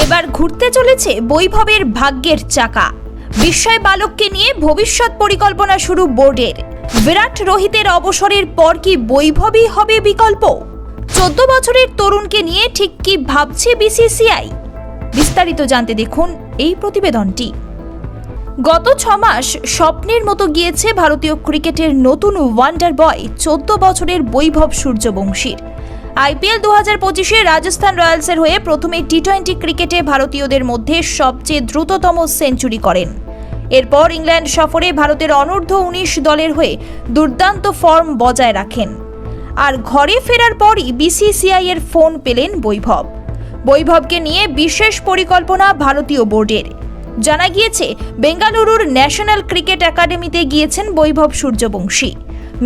এবার ঘুরতে চলেছে বৈভবের ভাগ্যের চাকা। বিস্ময় বালককে নিয়ে ভবিষ্যৎ পরিকল্পনা শুরু বোর্ডের। বিরাট রোহিতের অবসরের পর কি বৈভবই হবে বিকল্প? 14 বছরের তরুণকে নিয়ে ঠিক কি ভাবছে বিসিসিআই? বিস্তারিত জানতে দেখুন এই প্রতিবেদনটি। গত 6 মাস স্বপ্নের মতো গিয়েছে ভারতীয় ক্রিকেটের নতুন ওয়ান্ডার বয় 14 বছরের বৈভব সূর্যবংশীর। আইপিএল 2025-এ রাজস্থান রয়্যালসের হয়ে প্রথমে টি-20 ক্রিকেটে ভারতীয়দের মধ্যে সবচেয়ে দ্রুততম সেঞ্চুরি করেন। এরপর ইংল্যান্ড সফরে ভারতের অনূর্ধ্ব-19 দলের হয়ে দুর্দান্ত ফর্ম বজায় রাখেন। আর ঘরে ফেরার পরই বিসিসিআই এর ফোন পেলেন বৈভব। বৈভবকে নিয়ে বিশেষ পরিকল্পনা ভারতীয় বোর্ডের। জানা গিয়েছে, বেঙ্গালুরুর ন্যাশনাল ক্রিকেট একাডেমিতে গিয়েছেন বৈভব সূর্যবংশী।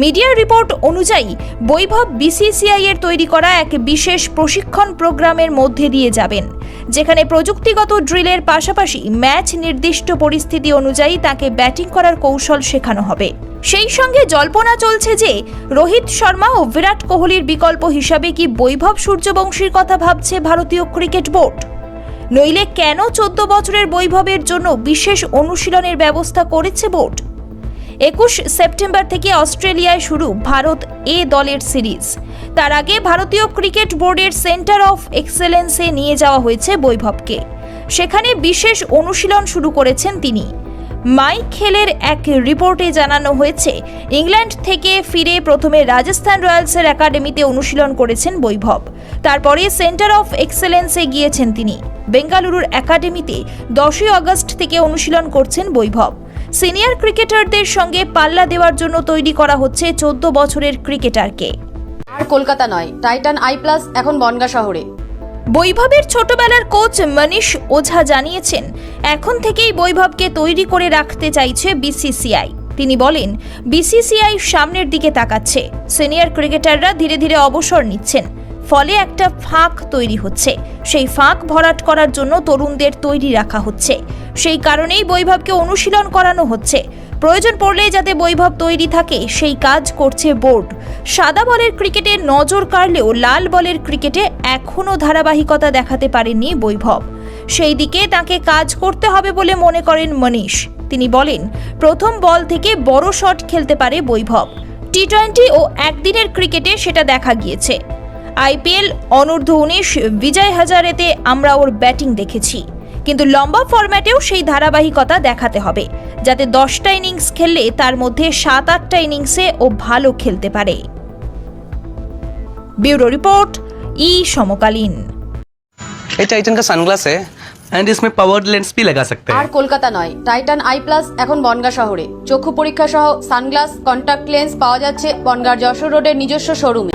মিডিয়ার রিপোর্ট অনুযায়ী বৈভব বিসিসিআই এর তৈরি করা এক বিশেষ প্রশিক্ষণ প্রোগ্রামের মধ্যে দিয়ে যাবেন, যেখানে প্রযুক্তিগত ড্রিলের পাশাপাশি ম্যাচ নির্দিষ্ট পরিস্থিতি অনুযায়ী তাকে ব্যাটিং করার কৌশল শেখানো হবে। সেই সঙ্গে জল্পনা চলছে যে রোহিত শর্মা ও বিরাট কোহলির বিকল্প হিসাবে কি বৈভব সূর্যবংশীর কথা ভাবছে ভারতীয় ক্রিকেট বোর্ড। নইলে কেন 14 বছরের বৈভবের জন্য বিশেষ অনুশীলনের ব্যবস্থা করেছে বোর্ড? 21 সেপ্টেম্বর থেকে অস্ট্রেলিয়ায় শুরু ভারত এ দলের সিরিজ। তার আগে ভারতীয় ক্রিকেট বোর্ডের সেন্টার অফ এক্সেলেন্সে নিয়ে যাওয়া হয়েছে বৈভবকে। সেখানে বিশেষ অনুশীলন শুরু করেছেন তিনি। মাই খেলের এক রিপোর্টে জানানো হয়েছে, ইংল্যান্ড থেকে ফিরে প্রথমে রাজস্থান রয়্যালসের একাডেমিতে অনুশীলন করেছেন বৈভব। তারপরে সেন্টার অফ এক্সেলেন্সে গিয়েছেন তিনি। বেঙ্গালুরুর একাডেমিতে 10 আগস্ট থেকে অনুশীলন করছেন বৈভব। সিনিয়র ক্রিকেটারদের সঙ্গে পাল্লা দেওয়ার জন্য তৈরি করা হচ্ছে 14 বছরের ক্রিকেটারকে। আর কলকাতা নয়, টাইটান আই প্লাস এখন বনগাঁ শহরে। বৈভবের ছোটবেলার কোচ মনীষ ওঝা জানিয়েছেন, এখন থেকেই বৈভবকে তৈরি করে রাখতে চাইছে বিসিসিআই। তিনি বলেন, বিসিসিআই সামনের দিকে তাকাচ্ছে। সিনিয়র ক্রিকেটাররা ধীরে ধীরে অবসর নিচ্ছেন, ফলে একটা ফাঁক তৈরি হচ্ছে। সেই ফাঁক ভরাট করার জন্য তরুণদের তৈরি রাখা হচ্ছে। সেই কারণেই বৈভবকে অনুশীলন করানো হচ্ছে। প্রয়োজন পড়লে যাতে বৈভব তৈরি থাকে, সেই কাজ করছে বোর্ড। সাদা বলের ক্রিকেটে নজর কাড়লেও লাল বলের ক্রিকেটে এখনও ধারাবাহিকতা দেখাতে পারেননি বৈভব। সেই দিকে তাকে কাজ করতে হবে বলে মনে করেন মনীষ। তিনি বলেন, প্রথম বল থেকে বড় শট খেলতে পারে বৈভব। টি-20 ও একদিনের ক্রিকেটে সেটা দেখা গিয়েছে। আইপিএল অনূর্ধ্ব-19 বিজয় হাজারেতে আমরা ওর ব্যাটিং দেখেছি, কিন্তু লম্বা ফরম্যাটেও সেই ধারাবাহিকতা দেখাতে হবে, যাতে 10টা ইনিংস খেললে তার মধ্যে 7-8টা ইনিংসে ও ভালো খেলতে পারে। ब्यूरो रिपोर्ट, ई समकालीन। ये टाइटन का सनग्लास है एंड इसमें पावर्ड लेंस भी लगा सकते हैं। আর কলকাতা নয়, টাইটান আই প্লাস এখন বনগাঁ শহরে। চক্ষু পরীক্ষা সহ সানগ্লাস, কন্টাক্ট লেন্স পাওয়া যাচ্ছে বনগাঁর যশোর রোডের নিজস্ব শোরুমে।